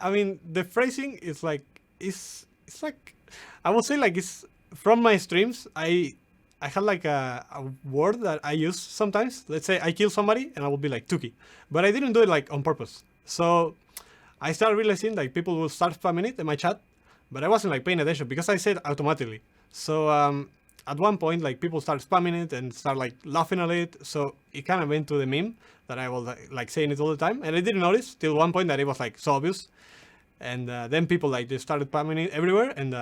I mean, the phrasing is like, it's like, I would say like it's from my streams. I have like a word that I use sometimes. Let's say I kill somebody and I will be like toucouille, but I didn't do it like on purpose. So I started realizing like people will start spamming it in my chat, but I wasn't like paying attention because I said automatically. So at one point like people start spamming it and start like laughing at it. So it kind of went to the meme that I was like saying it all the time, and I didn't notice till one point that it was like so obvious. And then people like just started spamming it everywhere, and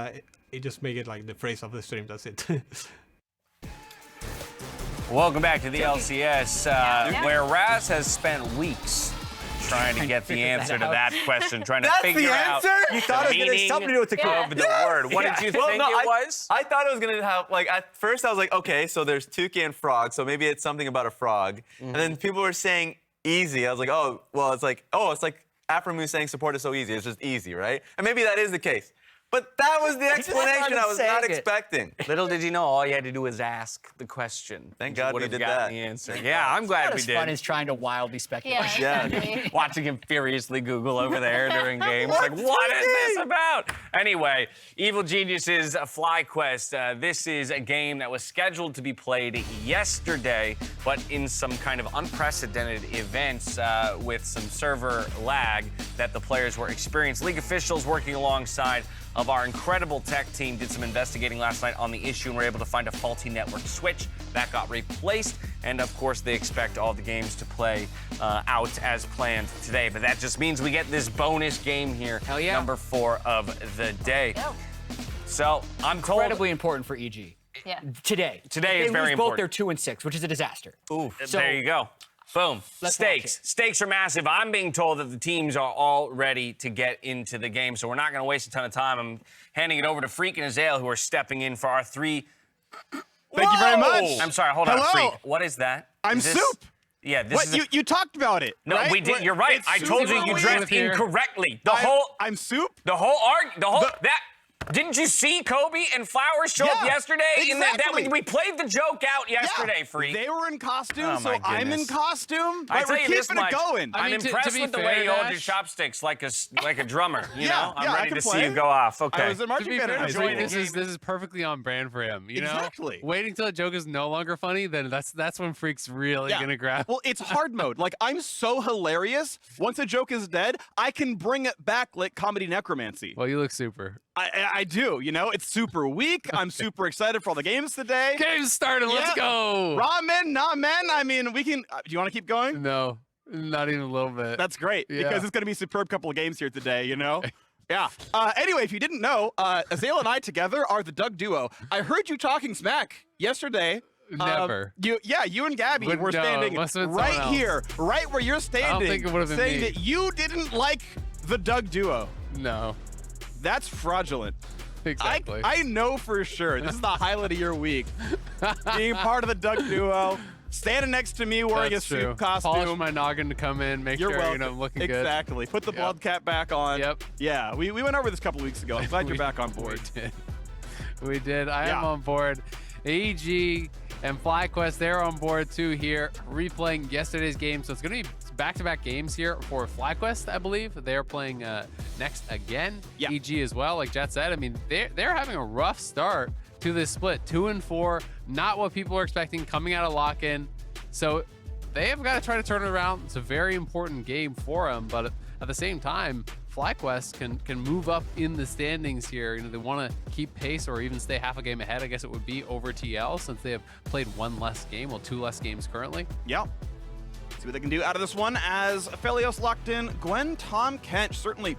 it just made it like the phrase of the stream. That's it. Welcome back to the LCS, where Raz has spent weeks trying to get the answer to that question, trying to figure out You thought it was going to have something to do with the of the word. What did you think it was? I thought it was going to have, like, at first I was like, okay, so there's toucouille and frog, so maybe it's something about a frog. And then people were saying easy. I was like, oh, well, it's like aphromoo saying support is so easy. It's just easy, right? And maybe that is the case. But that was the explanation I was not expecting. Little did you know, all you had to do was ask the question. Thank God we did that. The answer. Yeah, I'm glad we did. Fun is trying to wildly speculate. Yeah. Watching him furiously Google over there during games. Like, what is this about? Anyway, Evil Geniuses FlyQuest. This is a game that was scheduled to be played yesterday, but in some kind of unprecedented events with some server lag that the players were experiencing. League officials working alongside of our incredible tech team did some investigating last night on the issue and were able to find a faulty network switch that got replaced. And of course, they expect all the games to play out as planned today. But that just means we get this bonus game here, Hell yeah. number 4 of the day. Yeah. So I'm told. Incredibly important for EG. Yeah. Today. Today is They very lose both important. their 2 and 6, which is a disaster. Ooh, So- there you go. Boom. Let's Stakes. watch it. Stakes are massive. I'm being told that the teams are all ready to get into the game, so we're not going to waste a ton of time. I'm handing it over to Phreak and Azael, who are stepping in for our 3. Thank you very much. I'm sorry, hold on, Hello. Phreak. What is that? I'm Is this- Soup. Yeah, this What is. you talked about it? No, right? we did. You're right. It's I Soup told you you Week. dressed incorrectly. I'm Soup. The whole. That. Didn't you see Kobe and Flowers show up Yeah, yesterday? exactly. We played the joke out yesterday, Phreak. They were in costume, Oh, so my I'm in goodness. costume. I Right, tell we're you this keeping much. it going. I'm mean, to impressed be with the fair way to you hold Dash- your chopsticks like a drummer. You Yeah, know, I'm yeah, I ready can to see play. you go off. Okay. I was a To marching be band. fair I to joined Phreak, it. this is perfectly on brand for him. You know, Exactly. waiting till a joke is no longer funny, then that's when Phreak's really Yeah. gonna grab. Well, it's hard mode. Like, I'm so hilarious. Once a joke is dead, I can bring it back like comedy necromancy. Well, you look super. I do, you know? It's super weak. I'm super excited for all the games today. Game's started. Let's Yeah. go. Ramen, nah, man. I mean, we can. Do you want to keep going? No, not even a little bit. That's great Yeah. because it's going to be a superb couple of games here today, you know? Yeah. Anyway, if you didn't know, Azael and I together are the Doug duo. I heard you talking smack yesterday. Never. You and Gabby Wouldn't were know. standing Must have been right someone else. here, right where you're standing, think it would have been saying me. that you didn't like the Doug duo. No, That's fraudulent. exactly. I know for sure. This is the highlight of your week. Being part of the Doug duo, standing next to me wearing That's a suit true. costume. Polish my noggin to come in, make You're sure welcome. I'm looking exactly. Put the Yep. blood cap back on. Yep. Yeah, we went over this a couple weeks ago. I'm glad you're We- back on board. We did. We did. I am Yeah. on board. AG and FlyQuest, they're on board too here, replaying yesterday's game. So it's going to be back-to-back games here for FlyQuest, I believe. They're playing next again. Yeah. EG as well, like Jet said. I mean, they're having a rough start to this split. 2-4, not what people are expecting coming out of lock-in. So they have got to try to turn it around. It's a very important game for them, but at the same time, FlyQuest can move up in the standings here. You know, they want to keep pace or even stay half a game ahead. I guess it would be over TL since they have played 1 less game, well, 2 less games currently. Yeah. See what they can do out of this one as Aphelios locked in. Gwen, Tahm Kench, certainly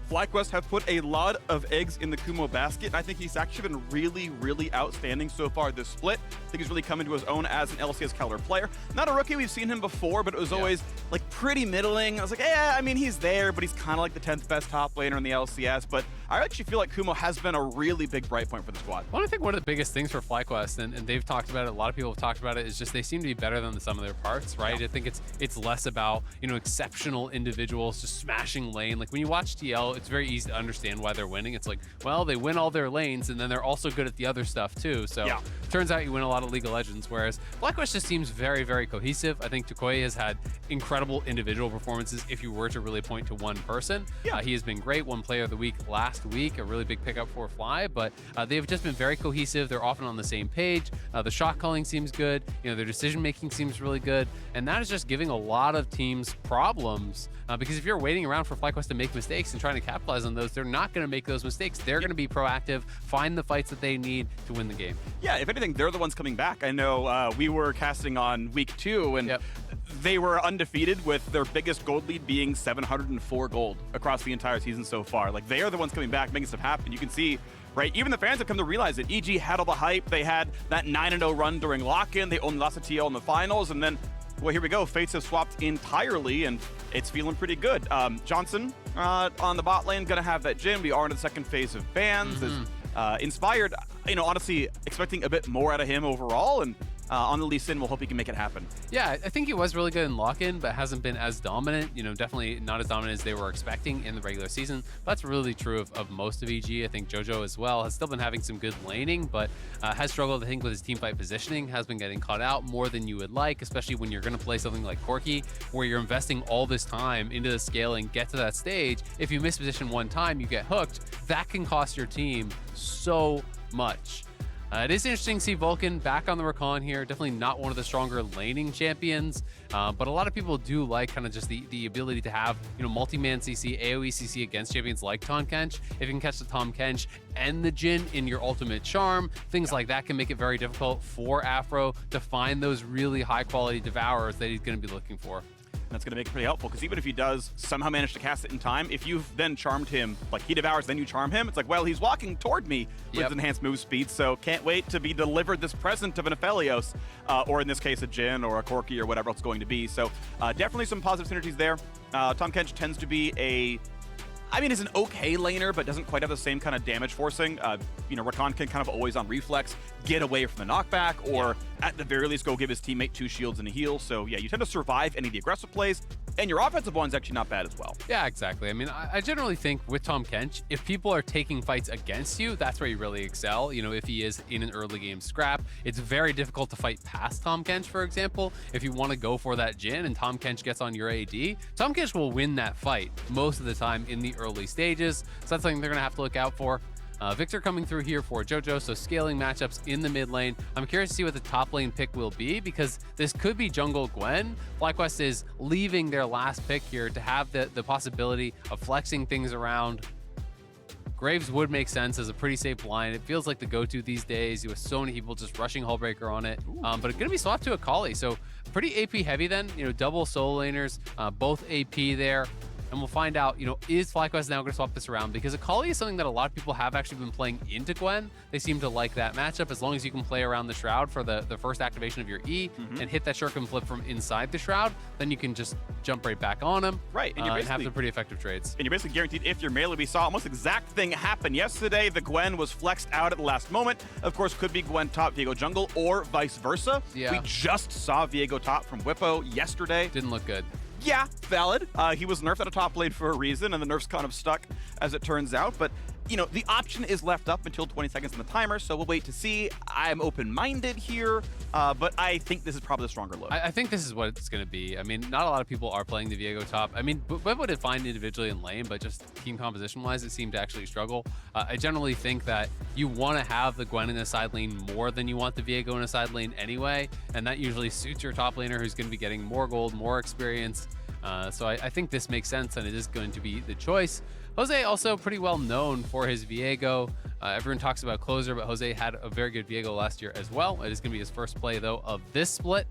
FlyQuest have put a lot of eggs in the Kumo basket, and I think he's actually been really, really outstanding so far this split. I think he's really come into his own as an LCS caliber player. Not a rookie, we've seen him before, but it was always like pretty middling. I was like, yeah, I mean, he's there, but he's kind of like the 10th best top laner in the LCS. But I actually feel like Kumo has been a really big bright point for the squad. Well, I think one of the biggest things for FlyQuest, and they've talked about it, a lot of people have talked about it, is just they seem to be better than the sum of their parts, right? I think it's less about, you know, exceptional individuals just smashing lane. Like when you watch TL, it's very easy to understand why they're winning. It's like, well, they win all their lanes, and then they're also good at the other stuff too. So turns out you win a lot of League of Legends, whereas FlyQuest just seems very, very cohesive. I think toucouille has had incredible individual performances if you were to really point to one person. He has been great, won Player of the Week last week, a really big pickup for Fly, but they've just been very cohesive. They're often on the same page. The shot calling seems good. Their decision making seems really good, and that is just giving a lot of teams problems because if you're waiting around for FlyQuest to make mistakes and trying to capitalize on those, they're not going to make those mistakes. They're going to be proactive, find the fights that they need to win the game. Yeah, if anything, they're the ones coming back. I know we were casting on week 2, and they were undefeated with their biggest gold lead being 704 gold across the entire season so far. Like, they are the ones coming back, making stuff happen. You can see, right, even the fans have come to realize that EG had all the hype. They had that 9-0 run during lock-in. They only lost to TL in the finals, and then, well, here we go. Fates have swapped entirely, and it's feeling pretty good. Johnsun on the bot lane, gonna have that Jhin. We are in the second phase of bans. Is inspired, honestly, expecting a bit more out of him overall, and on the Lee Sin, we'll hope he can make it happen. Yeah, I think he was really good in lock-in, but hasn't been as dominant. Definitely not as dominant as they were expecting in the regular season. That's really true of most of EG. I think Jojo as well has still been having some good laning, but has struggled, I think, with his teamfight positioning, has been getting caught out more than you would like, especially when you're going to play something like Corki, where you're investing all this time into the scaling, get to that stage. If you miss position one time, you get hooked. That can cost your team so much. It is interesting to see Vulcan back on the Rakan here. Definitely not one of the stronger laning champions, but a lot of people do like kind of just the ability to have, multi-man CC, AoE CC against champions like Tahm Kench. If you can catch the Tahm Kench and the Jhin in your ultimate charm, things like that can make it very difficult for Aphro to find those really high-quality devourers that he's going to be looking for. That's going to make it pretty helpful, because even if he does somehow manage to cast it in time, if you've then charmed him, like he devours, then you charm him, it's like, well, he's walking toward me with enhanced move speed, so can't wait to be delivered this present of an Aphelios, or in this case, a Jhin or a Corki or whatever else it's going to be. So definitely some positive synergies there. Tahm Kench tends to be is an okay laner, but doesn't quite have the same kind of damage forcing. Rakan can kind of always on reflex get away from the knockback, or at the very least go give his teammate 2 shields and a heal. So yeah, you tend to survive any of the aggressive plays, and your offensive one's actually not bad as well. Yeah, exactly. I generally think with Tahm Kench, if people are taking fights against you, that's where you really excel. If he is in an early game scrap, it's very difficult to fight past Tahm Kench, for example. If you want to go for that Jhin and Tahm Kench gets on your AD, Tahm Kench will win that fight most of the time in the early stages. So that's something they're going to have to look out for. Viktor coming through here for Jojo, so scaling matchups in the mid lane. I'm curious to see what the top lane pick will be, because this could be jungle Gwen. FlyQuest is leaving their last pick here to have the possibility of flexing things around. Graves would make sense as a pretty safe line. It feels like the go-to these days. You have so many people just rushing Hullbreaker on it. But it's going to be swapped to Akali, so pretty AP heavy then. Double solo laners, both AP there. And we'll find out, is FlyQuest now going to swap this around? Because Akali is something that a lot of people have actually been playing into Gwen. They seem to like that matchup. As long as you can play around the Shroud for the first activation of your E and hit that shuriken flip from inside the Shroud, then you can just jump right back on him. Right, and you're and have some pretty effective trades. And you're basically guaranteed if you're melee. We saw almost exact thing happen yesterday. The Gwen was flexed out at the last moment. Of course, could be Gwen top, Viego jungle, or vice versa. Yeah. We just saw Viego top from Whippo yesterday. Didn't look good. Yeah, valid. He was nerfed at a top lane for a reason, and the nerf's kind of stuck, as it turns out. But, the option is left up until 20 seconds on the timer, so we'll wait to see. I'm open-minded here, but I think this is probably the stronger look. I think this is what it's going to be. Not a lot of people are playing the Viego top. Whippo did fine individually in lane, but just team composition-wise, it seemed to actually struggle. I generally think that you want to have the Gwen in the side lane more than you want the Viego in a side lane anyway, and that usually suits your top laner who's going to be getting more gold, more experience. So I think this makes sense, and it is going to be the choice. Jose also pretty well known for his Viego. Everyone talks about closer, but Jose had a very good Viego last year as well. It is going to be his first play, though, of this split.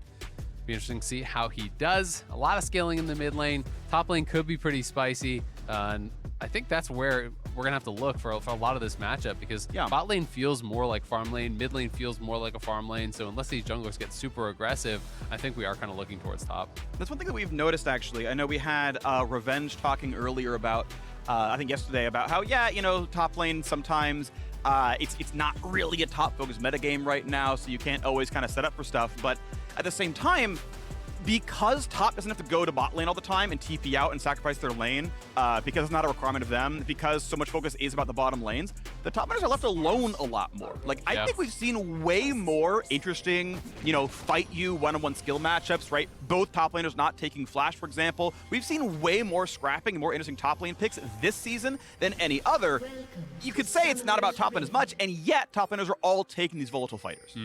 Be interesting to see how he does. A lot of scaling in the mid lane. Top lane could be pretty spicy. And I think that's where we're going to have to look for a lot of this matchup, because bot lane feels more like farm lane, mid lane feels more like a farm lane. So unless these junglers get super aggressive, I think we are kind of looking towards top. That's one thing that we've noticed, actually. I know we had Revenge talking earlier about, I think yesterday, about how, top lane sometimes it's not really a top-focused metagame right now, so you can't always kind of set up for stuff. But at the same time, because top doesn't have to go to bot lane all the time and TP out and sacrifice their lane, because it's not a requirement of them, because so much focus is about the bottom lanes, the top laners are left alone a lot more. Like, I think we've seen way more interesting, you know, fight you one-on-one skill matchups, right? Both top laners not taking flash, for example. We've seen way more scrapping and more interesting top lane picks this season than any other. You could say it's not about top lane as much, and yet top laners are all taking these volatile fighters.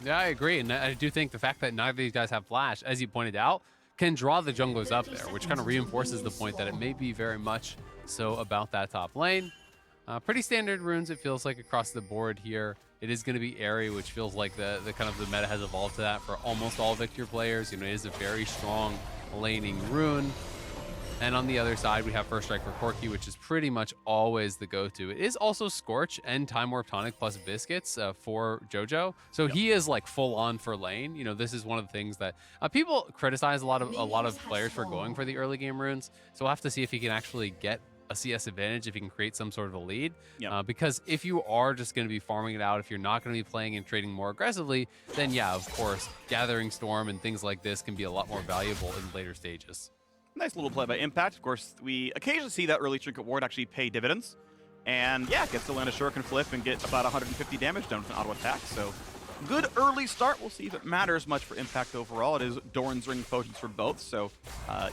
Yeah, I agree. And I do think the fact that neither of these guys have flash, as you pointed out, can draw the junglers up there, which kind of reinforces the point that it may be very much so about that top lane. Pretty standard runes, it feels like, across the board here. It is going to be Airy, which feels like the kind of the meta has evolved to that for almost all Viktor players. You know, it is a very strong laning rune. And on the other side, we have First Strike for Corki, which is pretty much always the go-to. It is also Scorch and Time Warp Tonic plus Biscuits for JoJo. So he is like full on for lane. You know, this is one of the things that people criticize a lot of players for going for the early game runes. So we'll have to see if he can actually get a CS advantage, if he can create some sort of a lead. Because if you are just going to be farming it out, if you're not going to be playing and trading more aggressively, then yeah, of course, Gathering Storm and things like this can be a lot more valuable in later stages. Nice little play by Impact. Of course, we occasionally see that early Trinket Ward actually pay dividends. And yeah, gets to land a Shuriken Flip and get about 150 damage done with an auto attack. So good early start. We'll see if it matters much for Impact overall. It is Doran's Ring potions for both. So,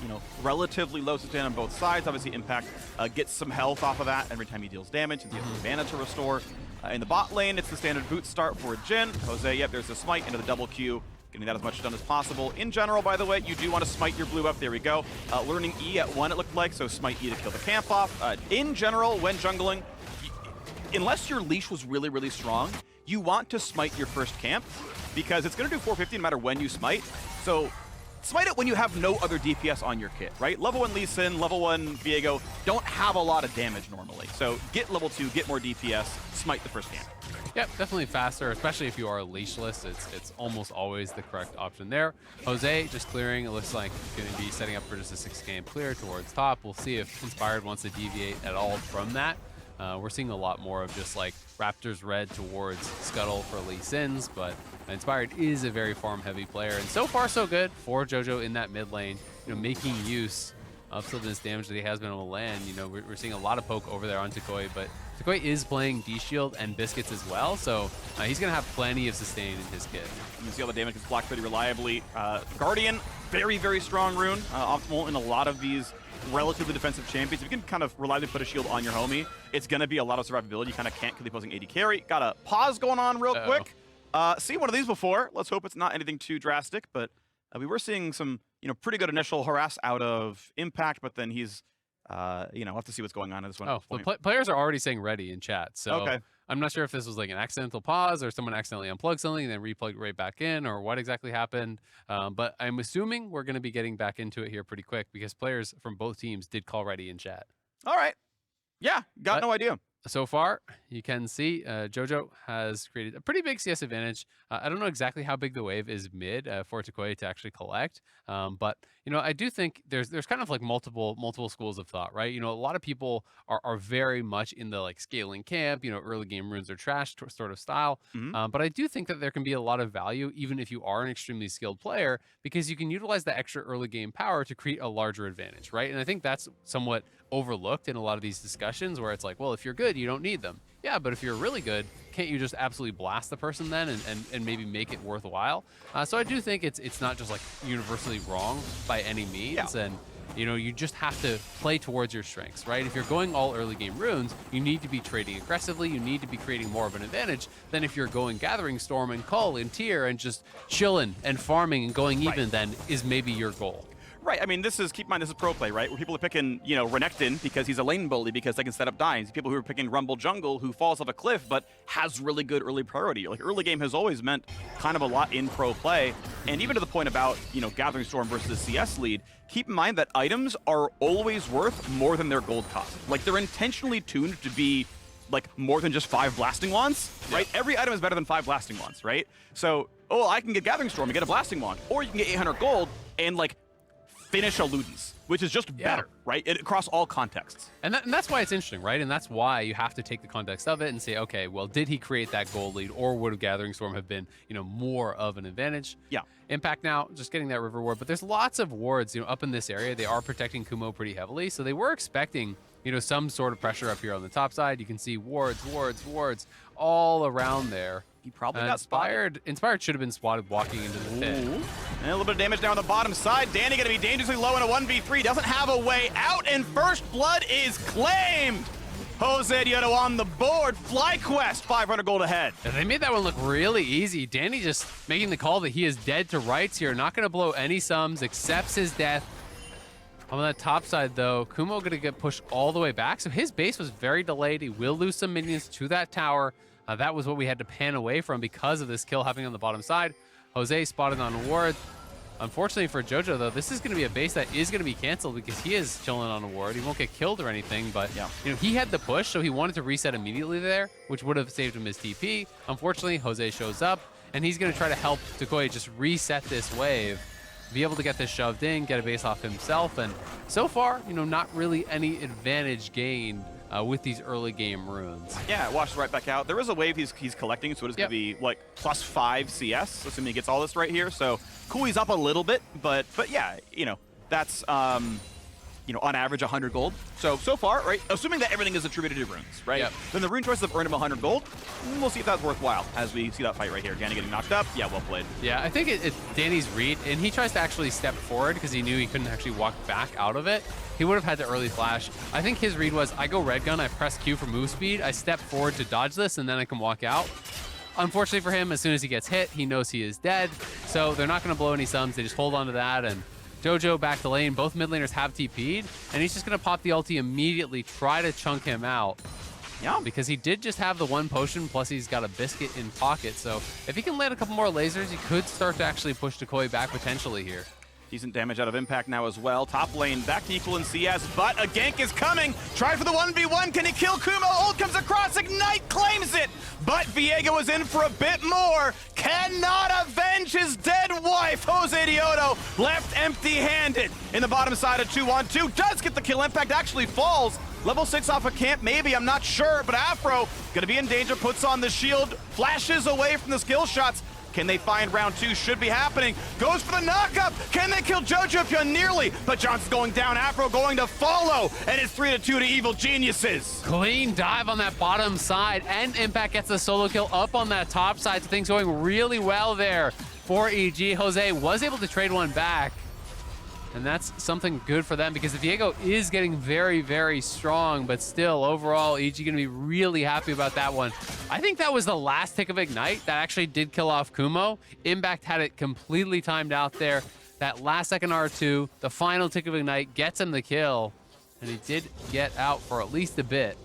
you know, relatively low sustain on both sides. Obviously, Impact gets some health off of that every time he deals damage, and he has mana to restore. In the bot lane, it's the standard boot start for Jhin. Jose, yep, there's a smite into the double Q. Getting that as much done as possible. In general, by the way, you do want to smite your blue up. There we go. Learning E at 1, it looked like, so smite E to kill the camp off. In general, when jungling, unless your leash was really, really strong, you want to smite your first camp, because it's going to do 450 no matter when you smite. So smite it when you have no other DPS on your kit, right? Level 1 Lee Sin, level 1 Viego don't have a lot of damage normally. So get level 2, get more DPS, smite the first camp. Yep, definitely faster, especially if you are leashless. It's almost always the correct option there. Jose just clearing. It looks like he's going to be setting up for just a 6-game clear towards top. We'll see if Inspired wants to deviate at all from that. We're seeing a lot more of just like Raptors Red towards Scuttle for Lee Sins, but Inspired is a very farm-heavy player, and so far so good for JoJo in that mid lane. You know, making use of some of this damage that he has been able to land. You know, we're seeing a lot of poke over there on toucouille, but toucouille is playing D-Shield and Biscuits as well, so he's going to have plenty of sustain in his kit. You can see all the damage is blocked pretty reliably. Guardian, very, very strong rune. Optimal in a lot of these relatively defensive champions. If you can kind of reliably put a shield on your homie, it's going to be a lot of survivability. You kind of can't kill the opposing AD carry. Got a pause going on real quick. Seen one of these before. Let's hope it's not anything too drastic, but we were seeing some, you know, pretty good initial harass out of Impact, but then he's, you know, we'll have to see what's going on in this one. Oh, the players are already saying ready in chat, so okay. I'm not sure if this was like an accidental pause or someone accidentally unplugged something and then replugged right back in, or what exactly happened. But I'm assuming we're going to be getting back into it here pretty quick, because players from both teams did call ready in chat. All right. Yeah, got no idea. So far, you can see JoJo has created a pretty big CS advantage. I don't know exactly how big the wave is mid for toucouille to actually collect, but you know, I do think there's kind of like multiple schools of thought, right? You know, a lot of people are very much in the like scaling camp, you know, early game runes are trash sort of style. But I do think that there can be a lot of value even if you are an extremely skilled player, because you can utilize that extra early game power to create a larger advantage, right? And I think that's somewhat overlooked in a lot of these discussions, where it's like, well, if you're good, you don't need them. Yeah, but if you're really good, can't you just absolutely blast the person then and maybe make it worthwhile? So I do think it's not just like universally wrong by any means. And you know, you just have to play towards your strengths, right? If you're going all early game runes, you need to be trading aggressively. You need to be creating more of an advantage than if you're going Gathering Storm and Cull and Tier and just chilling and farming and going even, then is maybe your goal. Right, I mean, keep in mind, this is pro play, right? Where people are picking, you know, Renekton because he's a lane bully because they can set up dimes. People who are picking Rumble Jungle who falls off a cliff but has really good early priority. Like, early game has always meant kind of a lot in pro play. And even to the point about, you know, Gathering Storm versus CS lead, keep in mind that items are always worth more than their gold cost. Like, they're intentionally tuned to be like more than just 5 blasting wands, right? Every item is better than 5 blasting wands, right? So, I can get Gathering Storm and get a blasting wand, or you can get 800 gold and like finish a Ludens, which is just better, right? Across all contexts. And that's why it's interesting, right? And that's why you have to take the context of it and say, okay, well, did he create that gold lead, or would Gathering Storm have been, more of an advantage? Yeah. Impact now, just getting that river ward, but there's lots of wards, up in this area. They are protecting Kumo pretty heavily, so they were expecting, some sort of pressure up here on the top side. You can see wards all around there. He probably got spotted. Inspired should have been spotted walking into the pit. And a little bit of damage down on the bottom side. Danny going to be dangerously low in a 1v3. Doesn't have a way out, and first blood is claimed. Josedeodo on the board. FlyQuest, 500 gold ahead. And they made that one look really easy. Danny just making the call that he is dead to rights here. Not going to blow any sums, accepts his death. On that top side, though, Kumo going to get pushed all the way back. So his base was very delayed. He will lose some minions to that tower. That was what we had to pan away from because of this kill happening on the bottom side. Jose spotted on ward. Unfortunately for Jojo, though, this is going to be a base that is going to be canceled because he is chilling on a ward. He won't get killed or anything, but he had the push, so he wanted to reset immediately there, which would have saved him his TP. Unfortunately, Jose shows up, and he's going to try to help toucouille just reset this wave, be able to get this shoved in, get a base off himself, and so far, not really any advantage gained with these early game runes. Yeah, it washes right back out. There is a wave he's collecting, so it is going to be like +5 CS, assuming he gets all this right here. So Kui's up a little bit, but yeah, that's on average 100 gold. So far, right, assuming that everything is attributed to runes, right? Yep. Then the rune choices have earned him 100 gold. We'll see if that's worthwhile as we see that fight right here. Danny getting knocked up. Yeah, well played. Yeah, I think it's Danny's read, and he tries to actually step forward because he knew he couldn't actually walk back out of it. He would have had the early flash. I think his read was, I go red gun, I press Q for move speed, I step forward to dodge this, and then I can walk out. Unfortunately for him, as soon as he gets hit, he knows he is dead. So they're not going to blow any sums. They just hold on to that, and Jojo back to lane. Both mid laners have TP'd, and he's just going to pop the ulti immediately, try to chunk him out. Yeah, because he did just have the one potion, plus he's got a biscuit in pocket. So if he can land a couple more lasers, he could start to actually push toucouille back potentially here. Decent damage out of Impact now as well. Top lane back to equal in CS, but a gank is coming. Try for the 1v1. Can he kill Kumo? Ult comes across. Ignite claims it. But Viego is in for a bit more. Cannot avenge his dead wife. Josedeodo left empty-handed in the bottom side of 2-on-2. Does get the kill. Impact actually falls. Level 6 off a camp, maybe, I'm not sure. But Afro gonna be in danger, puts on the shield, flashes away from the skill shots. Can they find round 2? Should be happening. Goes for the knockup. Can they kill jojopyun? Nearly. But Johnson's going down. Afro going to follow. And it's 3-2 to Evil Geniuses. Clean dive on that bottom side. And Impact gets the solo kill up on that top side. So things going really well there for EG. Jose was able to trade one back. And that's something good for them because the Viego is getting very, very strong, but still, overall, EG going to be really happy about that one. I think that was the last tick of Ignite that actually did kill off Kumo. Impact had it completely timed out there. That last second R2, the final tick of Ignite gets him the kill, and he did get out for at least a bit.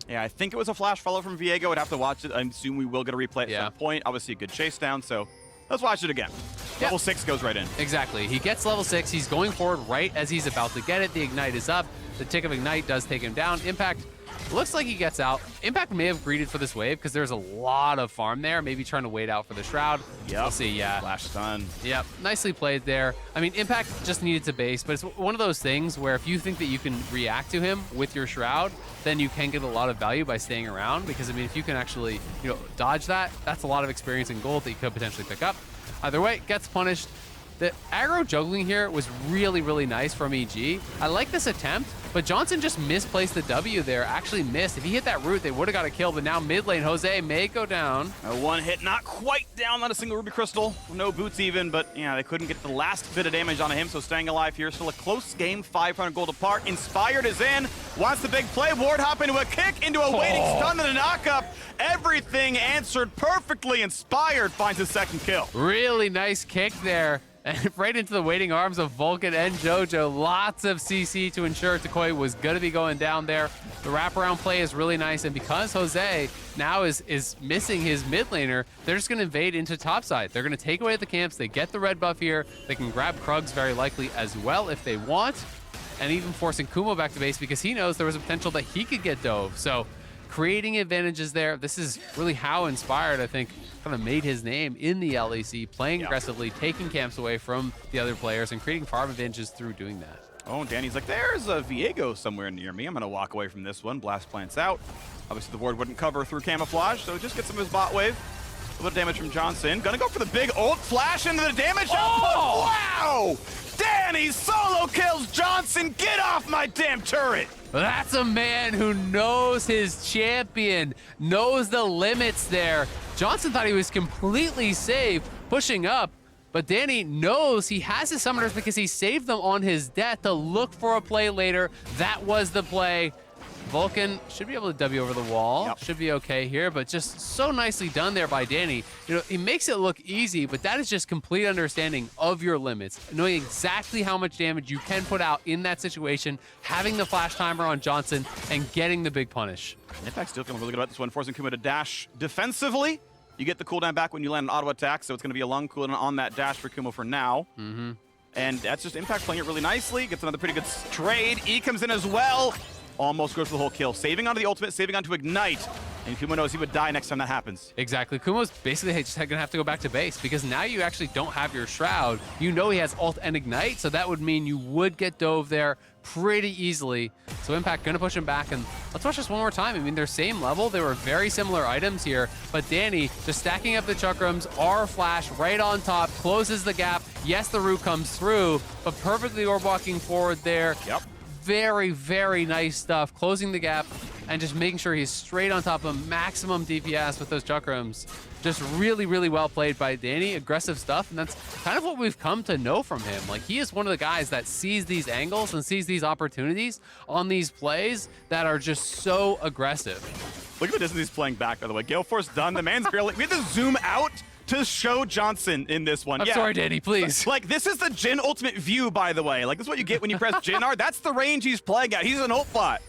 Yeah, I think it was a flash follow from Viego. I'd have to watch it. I assume we will get a replay at some point. Obviously, a good chase down, so let's watch it again. Level 6 goes right in. Exactly. He gets level 6. He's going forward right as he's about to get it. The Ignite is up. The tick of Ignite does take him down. Impact looks like he gets out. Impact may have greeted for this wave because there's a lot of farm there. Maybe trying to wait out for the Shroud. We'll see. Yeah. Flash stun. Yep. Nicely played there. I mean, Impact just needed to base, but it's one of those things where if you think that you can react to him with your Shroud, then you can get a lot of value by staying around because, I mean, if you can actually, dodge that, that's a lot of experience and gold that you could potentially pick up. Either way, gets punished. The aggro juggling here was really, really nice from EG. I like this attempt, but Johnsun just misplaced the W there, actually missed. If he hit that root, they would have got a kill, but now mid lane, Jose may go down. One hit, not quite down on a single Ruby Crystal. No boots even, but yeah, they couldn't get the last bit of damage on him, so staying alive here. Still a close game, 500 gold apart. Inspired is in, wants the big play. Ward hop into a kick, into a waiting stun and a knockup. Everything answered perfectly. Inspired finds his second kill. Really nice kick there. And right into the waiting arms of Vulcan and Jojo. Lots of CC to ensure toucouille was going to be going down there. The wraparound play is really nice, and because Jose now is missing his mid laner, they're just going to invade into topside. They're going to take away the camps. They get the red buff here. They can grab Krugs very likely as well if they want, and even forcing Kumo back to base because he knows there was a potential that he could get dove. So creating advantages there. This is really how Inspired, I think, kind of made his name in the LEC, playing aggressively, taking camps away from the other players, and creating farm advantages through doing that. Oh, and Danny's like, there's a Viego somewhere near me. I'm going to walk away from this one. Blast plants out. Obviously, the ward wouldn't cover through camouflage, so just get some of his bot wave. A little damage from Johnsun. Gonna go for the big ult flash into the damage output. Wow! Danny solo kills Johnsun. Get off my damn turret! That's a man who knows his champion, knows the limits there. Johnsun thought he was completely safe pushing up, but Danny knows he has his summoners because he saved them on his death to look for a play later. That was the play. Vulcan should be able to W over the wall. Yep. Should be okay here, but just so nicely done there by Danny. You know, he makes it look easy, but that is just complete understanding of your limits, knowing exactly how much damage you can put out in that situation, having the flash timer on Johnsun, and getting the big punish. Impact still feeling really good about this one, forcing Kumo to dash defensively. You get the cooldown back when you land an auto attack, so it's going to be a long cooldown on that dash for Kumo for now. And that's just Impact playing it really nicely. Gets another pretty good trade. E comes in as well. Almost goes for the whole kill. Saving onto the ultimate, saving onto Ignite. And Kumo knows he would die next time that happens. Exactly. Kumo's basically just going to have to go back to base because now you actually don't have your Shroud. You know he has ult and Ignite, so that would mean you would get dove there pretty easily. So Impact going to push him back, and let's watch this one more time. I mean, they're same level. They were very similar items here, but Danny just stacking up the chakrams, R flash right on top, closes the gap. Yes, the root comes through, but perfectly orb walking forward there. Yep. Very, very nice stuff. Closing the gap and just making sure he's straight on top of maximum DPS with those chakrams. Just really, really well played by Danny. Aggressive stuff, and that's kind of what we've come to know from him. Like, he is one of the guys that sees these angles and sees these opportunities on these plays that are just so aggressive. Look at the distance he's playing back, by the way. Gale Force done. The man's barely... We have to zoom out to show Johnsun in this one. I'm sorry, Danny, please. Like, this is the Jhin ultimate view, by the way. Like, this is what you get when you press Jhin R. That's the range he's playing at. He's an ult bot.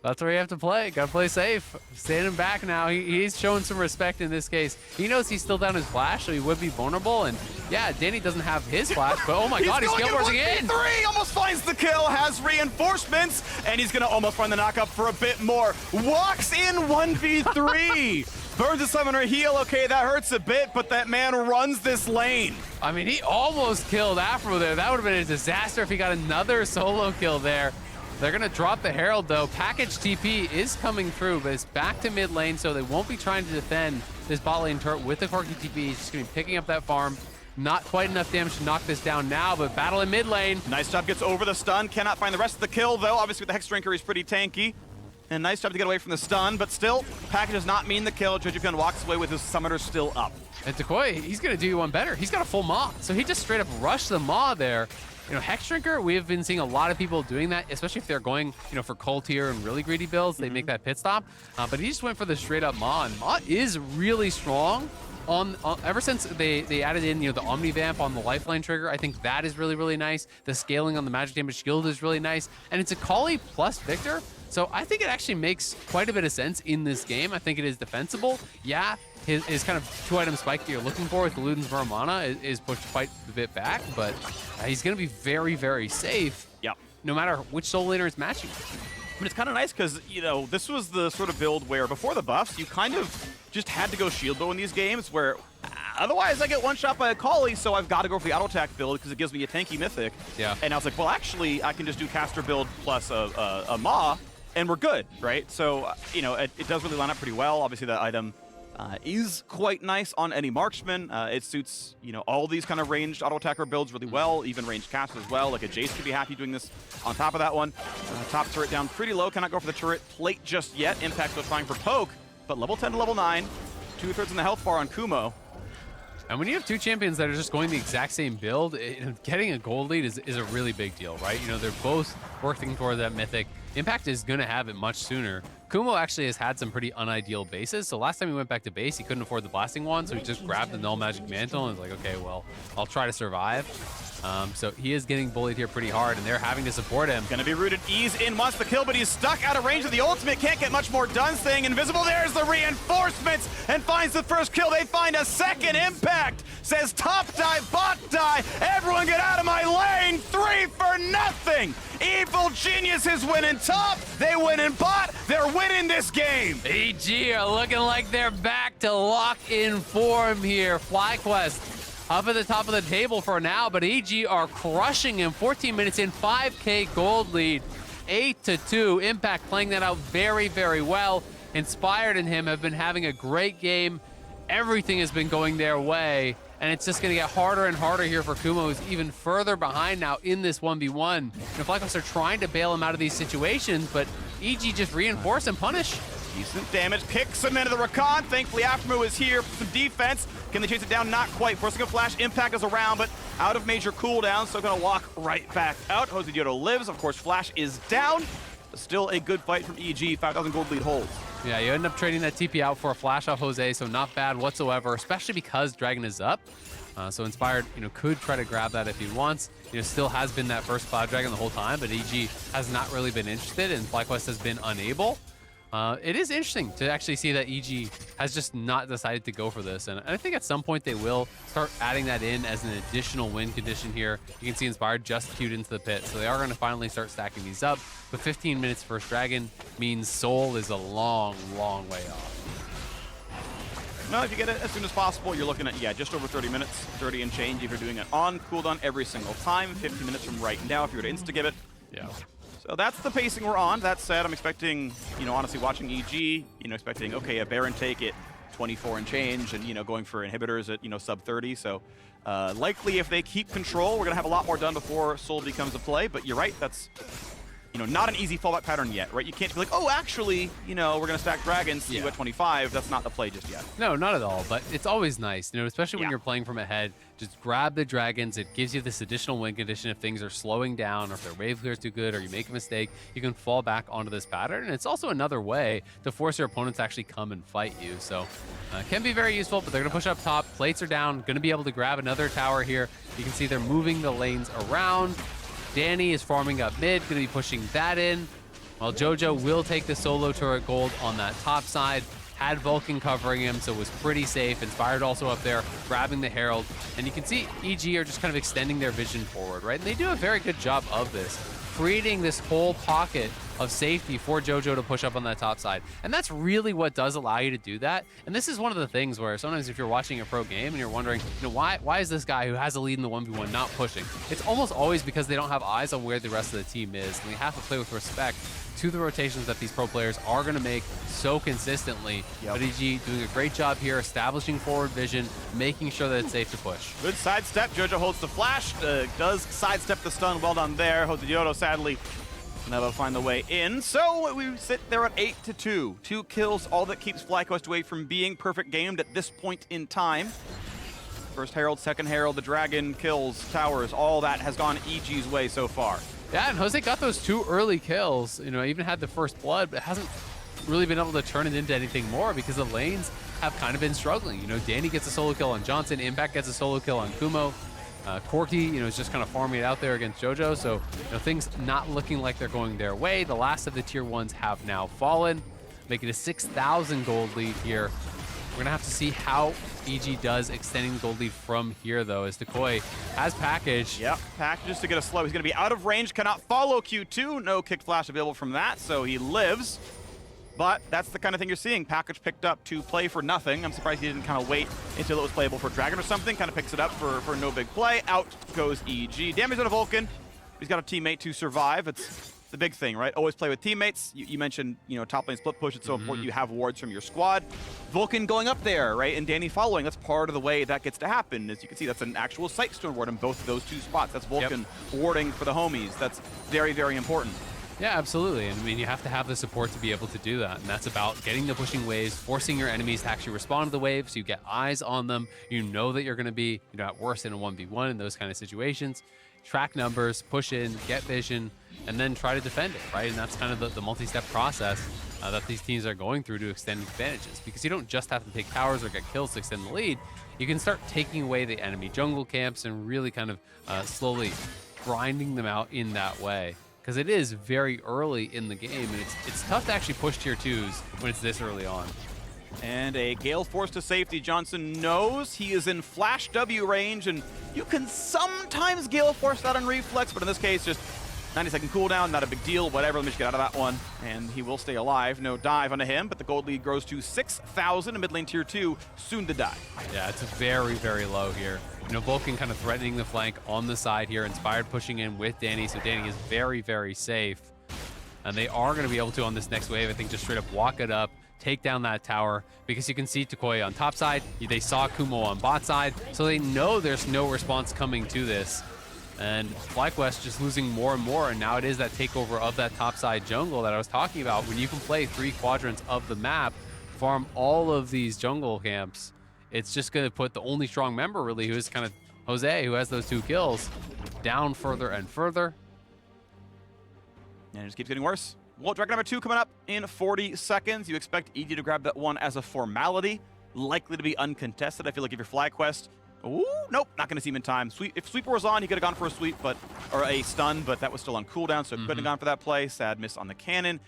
That's where you have to play. Gotta play safe. Standing back now. He's showing some respect in this case. He knows he's still down his flash, so he would be vulnerable. And yeah, Danny doesn't have his flash, but oh my god, he's skill forcing in. 3 almost finds the kill, has reinforcements, and he's gonna almost find the knockup for a bit more. Walks in 1v3. Burns a summoner heal. Okay, that hurts a bit, but that man runs this lane. I mean, he almost killed aphromoo there. That would have been a disaster if he got another solo kill there. They're going to drop the Herald, though. Package TP is coming through, but it's back to mid lane, so they won't be trying to defend this bot lane turret with the Corki TP. He's just going to be picking up that farm. Not quite enough damage to knock this down now, but battle in mid lane. Nice job, gets over the stun. Cannot find the rest of the kill, though. Obviously, with the Hex Drinker, he's pretty tanky. And nice job to get away from the stun, but still, Package does not mean the kill. jojopyun walks away with his summoner still up. And toucouille, he's going to do you one better. He's got a full maw, so he just straight up rushed the maw there. You know, Hex Drinker, we have been seeing a lot of people doing that, especially if they're going, you know, for cold tier and really greedy builds. They make that pit stop. But he just went for the straight up maw, and maw is really strong. Ever since they added in, you know, the Omni Vamp on the lifeline trigger, I think that is really, really nice. The scaling on the magic damage shield is really nice. And it's Akali plus Viktor. So I think it actually makes quite a bit of sense in this game. I think it is defensible. Yeah, his kind of 2-item spike that you're looking for with Luden's Vermana is pushed quite a bit back, but he's going to be very, very safe. Yep. No matter which solo laner is matching. But it's kind of nice because, you know, this was the sort of build where before the buffs, you kind of just had to go shield bow in these games where otherwise I get one shot by Akali, so I've got to go for the auto attack build because it gives me a tanky mythic. Yeah. And I was like, well, actually, I can just do caster build plus a maw, and we're good, right? So, you know, it does really line up pretty well. Obviously, that item is quite nice on any marksman. It suits, you know, all these kind of ranged auto attacker builds really well, even ranged casters as well. Like a Jace could be happy doing this on top of that one. Top turret down pretty low, cannot go for the turret plate just yet. Impact still trying for poke, but level 10 to level 9, 2/3 in the health bar on Kumo. And when you have two champions that are just going the exact same build, getting a gold lead is a really big deal, right? You know, they're both working toward that mythic. Impact is going to have it much sooner. Kumo actually has had some pretty unideal bases. So last time he went back to base, he couldn't afford the blasting wand, so he just grabbed the null magic mantle and was like, okay, well, I'll try to survive. So he is getting bullied here pretty hard, and they're having to support him. Gonna be rooted. Ease in, wants the kill, but he's stuck out of range of the ultimate. Can't get much more done. Staying invisible. There's the reinforcements and finds the first kill. They find a second. Impact says top die, bot die. Everyone get out of my lane. 3 for nothing. Evil Genius is winning top. They win in bot. They're winning this game. EG are looking like they're back to lock in form here. FlyQuest up at the top of the table for now, but EG are crushing him. 14 minutes in, 5K gold lead, 8-2. Impact playing that out very, very well. Inspired and him have been having a great game. Everything has been going their way, and it's just going to get harder and harder here for Kumo, who's even further behind now in this 1v1. And FlyQuest are trying to bail him out of these situations, but EG just reinforce and punish. Decent damage, kicks him into the Rakan. Thankfully, aphromoo is here for some defense. Can they chase it down? Not quite. Forcing a flash, Impact is around, but out of major cooldown, so gonna walk right back out. Josedeodo lives. Of course, flash is down. But still a good fight from EG. 5,000 gold lead holds. Yeah, you end up trading that TP out for a flash off Jose, so not bad whatsoever, especially because Dragon is up. So Inspired, could try to grab that if he wants. Still has been that first Cloud Dragon the whole time, but EG has not really been interested, and FlyQuest has been unable. It is interesting to actually see that EG has just not decided to go for this, and I think at some point they will start adding that in as an additional win condition here. You can see Inspired just queued into the pit, so they are going to finally start stacking these up, but 15 minutes first Dragon means Soul is a long, long way off. No, if you get it as soon as possible, you're looking at, just over 30 minutes, 30 and change if you're doing it on cooldown every single time, 50 minutes from right now if you were to insta-give it. Yeah. So that's the pacing we're on. That said, I'm expecting, honestly, watching EG, expecting, okay, a Baron take at 24 and change and, going for inhibitors at, sub 30. So likely if they keep control, we're going to have a lot more done before Soul becomes a play. But you're right, that's, not an easy fallback pattern yet, right? You can't be like, oh, actually, we're going to stack dragons, see you at 25. That's not the play just yet. No, not at all. But it's always nice, especially when you're playing from ahead. Just grab the dragons. It gives you this additional win condition if things are slowing down or if their wave clear is too good or you make a mistake. You can fall back onto this pattern. And it's also another way to force your opponent to actually come and fight you. So it can be very useful, but they're going to push up top. Plates are down. Going to be able to grab another tower here. You can see they're moving the lanes around. Danny is farming up mid, going to be pushing that in, while Jojo will take the solo turret gold on that top side. Had Vulcan covering him, so it was pretty safe. Inspired also up there, grabbing the Herald. And you can see EG are just kind of extending their vision forward, right? And they do a very good job of this, creating this whole pocket of safety for Jojo to push up on that top side. And that's really what does allow you to do that. And this is one of the things where sometimes if you're watching a pro game and you're wondering, why is this guy who has a lead in the 1v1 not pushing? It's almost always because they don't have eyes on where the rest of the team is. And they have to play with respect to the rotations that these pro players are going to make so consistently. But EG doing a great job here, establishing forward vision, making sure that it's safe to push. Good sidestep. Jojo holds the flash, does sidestep the stun. Well done there. Josedeodo sadly never find the way in. So we sit there at 8-2. 2 kills, all that keeps FlyQuest away from being perfect gamed at this point in time. First Herald, second Herald, the Dragon, kills, towers, all that has gone EG's way so far. Yeah, and Jose got those 2 early kills. Even had the first blood, but hasn't really been able to turn it into anything more because the lanes have kind of been struggling. Danny gets a solo kill on Johnsun, Impact gets a solo kill on Kumo. Corki, is just kind of farming it out there against Jojo, so things not looking like they're going their way. The last of the tier 1s have now fallen, making a 6,000 gold lead here. We're gonna have to see how EG does extending the gold lead from here, though, as toucouille has package. Yep, packages to get a slow. He's gonna be out of range, cannot follow Q2. No kick flash available from that, so he lives. But that's the kind of thing you're seeing. Package picked up to play for nothing. I'm surprised he didn't kind of wait until it was playable for Dragon or something. Kind of picks it up for no big play. Out goes EG. Damage on a Vulcan. He's got a teammate to survive. It's the big thing, right? Always play with teammates. You mentioned, top lane split push. It's so important you have wards from your squad. Vulcan going up there, right? And Danny following. That's part of the way that gets to happen. As you can see, that's an actual Sightstone ward in both of those 2 spots. That's Vulcan warding for the homies. That's very, very important. Yeah, absolutely. And you have to have the support to be able to do that. And that's about getting the pushing waves, forcing your enemies to actually respond to the waves. So you get eyes on them. You know that you're going to be, at worst in a 1v1 in those kind of situations. Track numbers, push in, get vision, and then try to defend it, right? And that's kind of the multi-step process. that these teams are going through to extend advantages, because you don't just have to take towers or get kills to extend the lead. You can start taking away the enemy jungle camps and really kind of slowly grinding them out in that way. Because it is very early in the game, and it's tough to actually push tier 2s when it's this early on. And a Gale Force to safety. Johnsun knows he is in Flash W range, and you can sometimes Gale Force that on Reflex, but in this case, just 90-second cooldown, not a big deal, whatever. Let me just get out of that one. And he will stay alive. No dive onto him, but the gold lead grows to 6,000 in mid lane tier 2, soon to die. Yeah, it's very, very low here. You know, Vulcan kind of threatening the flank on the side here. Inspired pushing in with Danny, so Danny is very, very safe. And they are going to be able to, on this next wave, I think, just straight up walk it up, take down that tower, because you can see toucouille on top side. They saw Kumo on bot side, so they know there's no response coming to this. And FlyQuest just losing more and more, and now it is that takeover of that topside jungle that I was talking about. When you can play 3 quadrants of the map, farm all of these jungle camps, it's just going to put the only strong member, really, who is kind of Jose, who has those 2 kills, down further and further. And it just keeps getting worse. Well, Dragon number 2 coming up in 40 seconds. You expect EG to grab that one as a formality, likely to be uncontested. I feel like if you're FlyQuest, ooh, nope, not going to see him in time. If Sweeper was on, he could have gone for a sweep, or a stun, but that was still on cooldown, so couldn't have gone for that play. Sad miss on the cannon.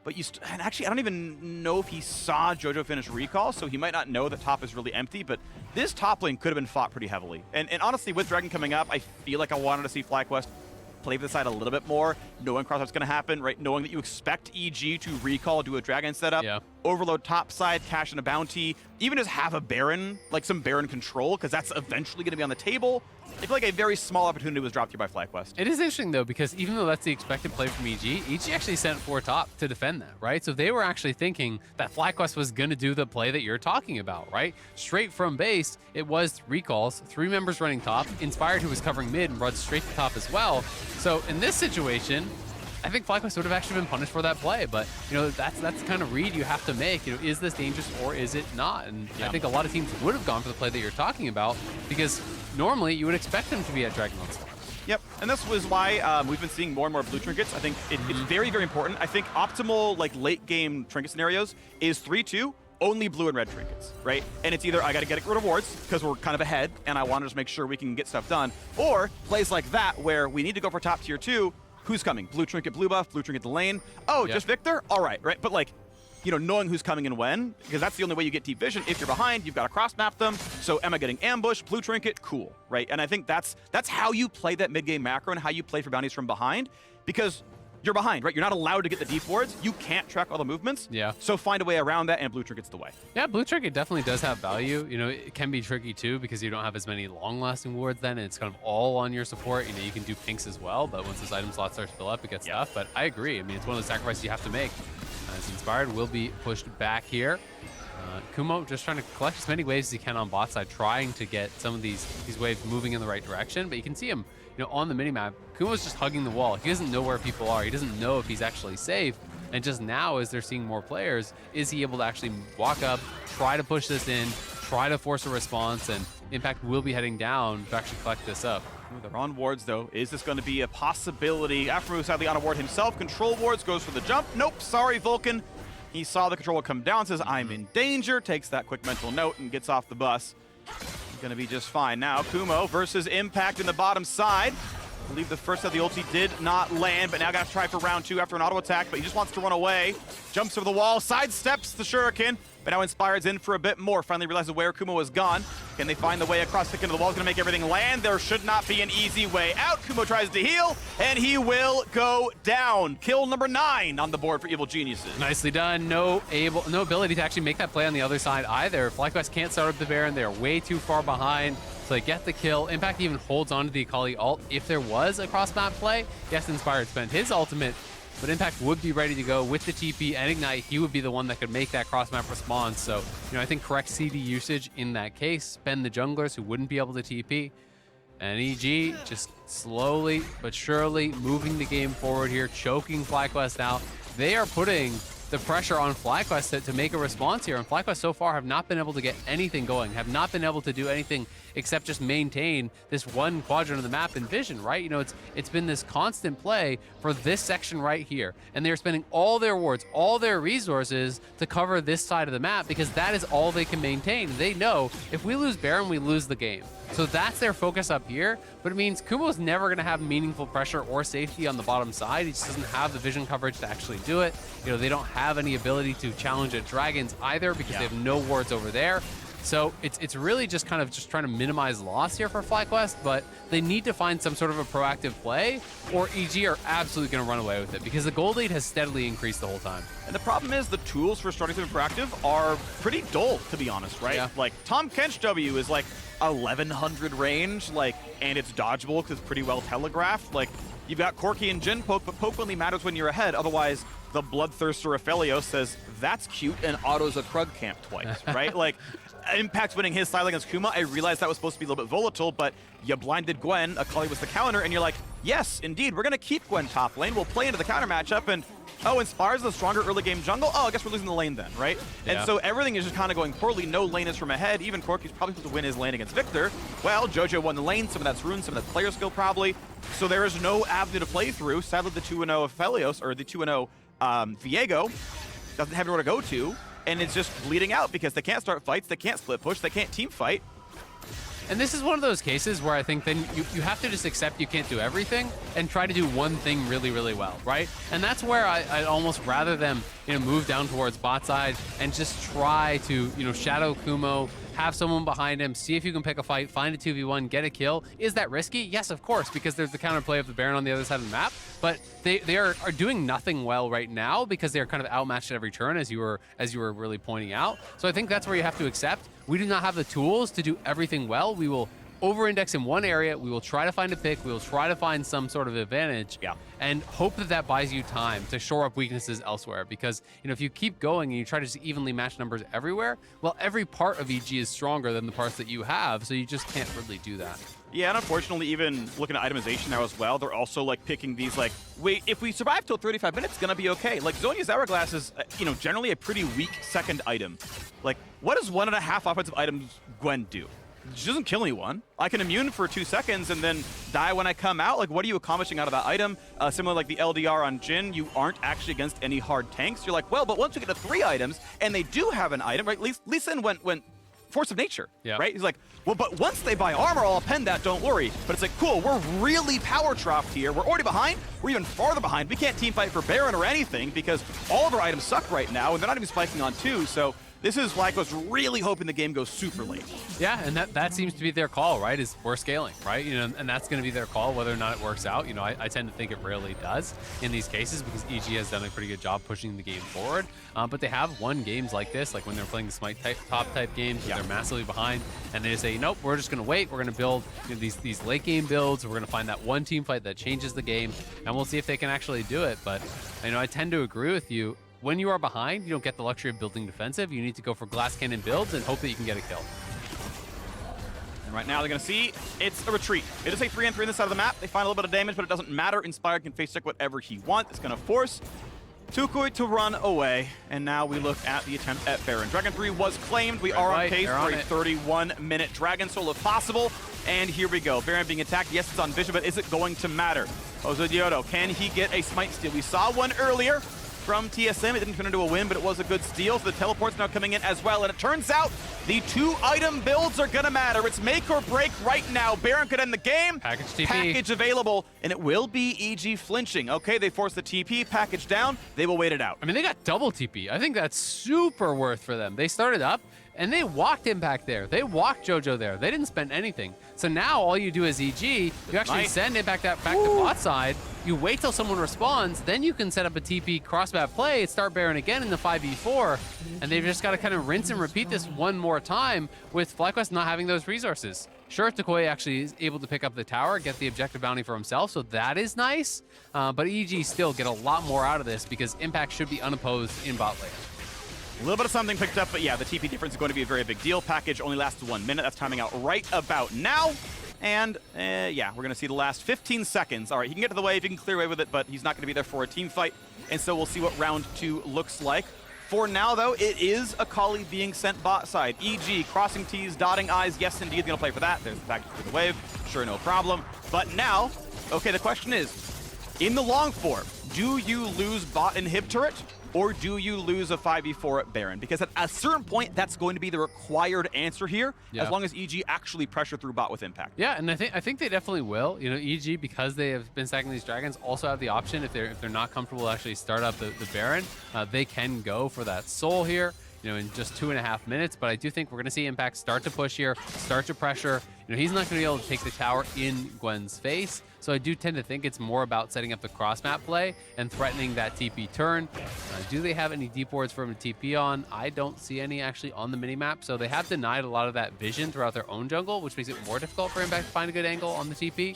But and actually, I don't even know if he saw Jojo finish recall, so he might not know that top is really empty, but this top lane could have been fought pretty heavily. And honestly, with Dragon coming up, I feel like I wanted to see FlyQuest play the side a little bit more, knowing cross-up's going to happen, right? Knowing that you expect EG to recall, do a Dragon setup, overload top side, cash in a bounty, even just have a Baron, like some Baron control, because that's eventually going to be on the table. I feel like a very small opportunity was dropped here by FlyQuest. It is interesting, though, because even though that's the expected play from EG actually sent 4 top to defend that, right? So they were actually thinking that FlyQuest was going to do the play that you're talking about, right? Straight from base, it was recalls, 3 members running top, Inspired, who was covering mid, and runs straight to top as well. So in this situation, I think FlyQuest would have actually been punished for that play, but you know, that's the kind of read you have to make. You know, is this dangerous or is it not? And I think a lot of teams would have gone for the play that you're talking about, because normally you would expect them to be at Dragon on spot. Yep, and this was why we've been seeing more and more blue trinkets. I think it's very, very important. I think optimal like late game trinket scenarios is 3-2, only blue and red trinkets, right? And it's either I got to get rid of wards because we're kind of ahead and I want to just make sure we can get stuff done, or plays like that where we need to go for top tier 2. Who's coming? Blue trinket, blue buff, blue trinket the lane. Oh, just Viktor? All right, right? But like, you know, knowing who's coming and when, because that's the only way you get deep vision. If you're behind, you've got to cross map them. So am I getting ambushed? Blue trinket, cool, right? And I think that's how you play that mid game macro and how you play for bounties from behind, because you're behind, right? You're not allowed to get the deep wards. You can't track all the movements. Yeah. So find a way around that, and blue trinket's the way. Yeah, blue trinket definitely does have value. You know, it can be tricky too because you don't have as many long-lasting wards then, and it's kind of all on your support. You know, you can do pinks as well, but once this item slot starts to fill up, it gets tough. But I agree. I mean, it's one of the sacrifices you have to make. As Inspired will be pushed back here. Kumo just trying to collect as many waves as he can on bot side, trying to get some of these waves moving in the right direction. But you can see him, you know, on the minimap. Kumo's just hugging the wall. He doesn't know where people are. He doesn't know if he's actually safe. And just now, as they're seeing more players, is he able to actually walk up, try to push this in, try to force a response, and Impact will be heading down to actually collect this up. They're on wards, though. Is this going to be a possibility? Aphromoo sadly on a ward himself. Control wards, goes for the jump. Nope, sorry, Vulcan. He saw the control come down, says, I'm in danger, takes that quick mental note, and gets off the bus. He's going to be just fine. Now, Kumo versus Impact in the bottom side. I believe the first of the ulti did not land, but now got to try for round 2 after an auto attack, but he just wants to run away. Jumps over the wall, sidesteps the shuriken, but now Inspired's in for a bit more. Finally realizes where Kumo was gone. Can they find the way across the into the wall? Is going to make everything land. There should not be an easy way out. Kumo tries to heal, and he will go down. Kill number 9 on the board for Evil Geniuses. Nicely done. No ability to actually make that play on the other side either. FlyQuest can't start up the Baron. They're way too far behind. So they get the kill. Impact even holds on to the Akali ult. If there was a cross-map play, yes, Inspired spent his ultimate, but Impact would be ready to go with the TP and Ignite. He would be the one that could make that cross-map response. So, you know, I think correct CD usage in that case. Spend the junglers who wouldn't be able to TP. And EG just slowly but surely moving the game forward here, choking FlyQuest out. They are putting the pressure on FlyQuest to make a response here. And FlyQuest so far have not been able to get anything going, have not been able to do anything except just maintain this one quadrant of the map in vision, right? You know, it's been this constant play for this section right here. And they're spending all their wards, all their resources to cover this side of the map because that is all they can maintain. They know if we lose Baron, we lose the game. So that's their focus up here, but it means Kumo's never going to have meaningful pressure or safety on the bottom side. He just doesn't have the vision coverage to actually do it. You know, they don't have any ability to challenge at Dragons either because they have no wards over there. So it's really just kind of just trying to minimize loss here for FlyQuest, but they need to find some sort of a proactive play or EG are absolutely going to run away with it because the gold lead has steadily increased the whole time. And the problem is the tools for starting to be proactive are pretty dull, to be honest, right? Yeah. Like Tahm Kench W is like 1100 range, like, and it's dodgeable because it's pretty well telegraphed. Like, you've got Corki and Jhin poke, but poke only matters when you're ahead. Otherwise, the Bloodthirster Aphelios says, that's cute, and autos a Krug camp twice, right? Like, Impact's winning his side against Kumo. I realized that was supposed to be a little bit volatile, but you blinded Gwen, Akali was the counter, and you're like, yes, indeed, we're going to keep Gwen top lane. We'll play into the counter matchup, and oh, Inspire's the stronger early game jungle? Oh, I guess we're losing the lane then, right? Yeah. And so everything is just kind of going poorly. No lane is from ahead. Even Corki's probably supposed to win his lane against Viktor. Well, Jojo won the lane. Some of that's rune, some of that's player skill probably. So there is no avenue to play through. Sadly, the 2-0 Aphelios, or the 2-0 Viego, doesn't have anywhere to go to. And it's just bleeding out because they can't start fights, they can't split push, they can't team fight. And this is one of those cases where I think then you have to just accept you can't do everything and try to do one thing really, really well, right? And that's where I'd almost rather them, you know, move down towards bot side and just try to, you know, shadow Kumo, have someone behind him, see if you can pick a fight, find a 2v1, get a kill. Is that risky? Yes, of course, because there's the counterplay of the Baron on the other side of the map. But they are doing nothing well right now because they're kind of outmatched at every turn, as you were really pointing out. So I think that's where you have to accept. We do not have the tools to do everything well. We will over-index in one area. We will try to find a pick. We will try to find some sort of advantage, and hope that that buys you time to shore up weaknesses elsewhere. Because, you know, if you keep going and you try to just evenly match numbers everywhere, well, every part of EG is stronger than the parts that you have, so you just can't really do that. Yeah, and unfortunately, even looking at itemization now as well, they're also like picking these like, wait, if we survive till 35 minutes, it's gonna be okay. Like Zhonya's Hourglass is, you know, generally a pretty weak second item. Like, what does 1.5 offensive items Gwen do? She doesn't kill anyone. I can immune for 2 seconds and then die when I come out. Like, what are you accomplishing out of that item? Similar like the LDR on Jhin, you aren't actually against any hard tanks. You're like, well, but once we get to 3 items, and they do have an item, right? Lee Sin went Force of Nature, right? He's like, well, but once they buy armor, I'll append that, don't worry. But it's like, cool, we're really power troughed here. We're already behind. We're even farther behind. We can't team fight for Baron or anything because all of our items suck right now, and they're not even spiking on 2, so this is FlyQuest really hoping the game goes super late. Yeah, and that seems to be their call, right? Is we're scaling, right? You know, and that's going to be their call, whether or not it works out. You know, I tend to think it rarely does in these cases because EG has done a pretty good job pushing the game forward. But they have won games like this, like when they're playing the Smite top type games, where they're massively behind, and they just say, nope, we're just going to wait. We're going to build, you know, these late game builds. We're going to find that one team fight that changes the game, and we'll see if they can actually do it. But you know, I tend to agree with you. When you are behind, you don't get the luxury of building defensive. You need to go for glass cannon builds and hope that you can get a kill. And right now they're going to see it's a retreat. It is a 3-on-3 on this side of the map. They find a little bit of damage, but it doesn't matter. Inspire can face check whatever he wants. It's going to force toucouille to run away. And now we look at the attempt at Baron. Dragon 3 was claimed. We are on pace for a 31-minute Dragon Soul if possible. And here we go. Baron being attacked. Yes, it's on vision, but is it going to matter? Josedeodo, can he get a Smite steal? We saw one earlier from TSM. It didn't turn into a win, but it was a good steal. So the teleport's now coming in as well. And it turns out the 2-item builds are going to matter. It's make or break right now. Baron could end the game. Package TP. Package available, and it will be EG flinching. Okay, they force the TP, package down. They will wait it out. I mean, they got double TP. I think that's super worth for them. They started up, and they walked Impact there. They walked Jojo there. They didn't spend anything. So now all you do as EG, you actually send Impact back to bot side. You wait till someone responds, then you can set up a TP cross-map play, start Baron again in the 5v4, and they've just got to kind of rinse and repeat this one more time with FlyQuest not having those resources. Sure, toucouille actually is able to pick up the tower, get the objective bounty for himself, so that is nice, but EG still get a lot more out of this because Impact should be unopposed in bot lane. A little bit of something picked up, but yeah, the TP difference is going to be a very big deal. Package only lasts 1 minute. That's timing out right about now. And yeah, we're going to see the last 15 seconds. All right, he can get to the wave, he can clear away with it, but he's not going to be there for a team fight. And so we'll see what round 2 looks like. For now, though, it is Akali being sent bot side. EG, crossing T's, dotting I's. Yes, indeed, going to play for that. There's the package for the wave. Sure, no problem. But now, okay, the question is, in the long form, do you lose bot inhib turret, or do you lose a 5v4 at Baron? Because at a certain point, that's going to be the required answer here, as long as EG actually pressure through bot with impact. Yeah, and I think they definitely will. You know, EG, because they have been stacking these dragons, also have the option if they're not comfortable to actually start up the Baron, they can go for that soul here, you know, in just 2.5 minutes. But I do think we're going to see Impact start to push here, start to pressure. You know, he's not going to be able to take the tower in Gwen's face. So I do tend to think it's more about setting up the cross-map play and threatening that TP turn. Do they have any deep wards for him to TP on? I don't see any actually on the minimap. So they have denied a lot of that vision throughout their own jungle, which makes it more difficult for Impact to find a good angle on the TP.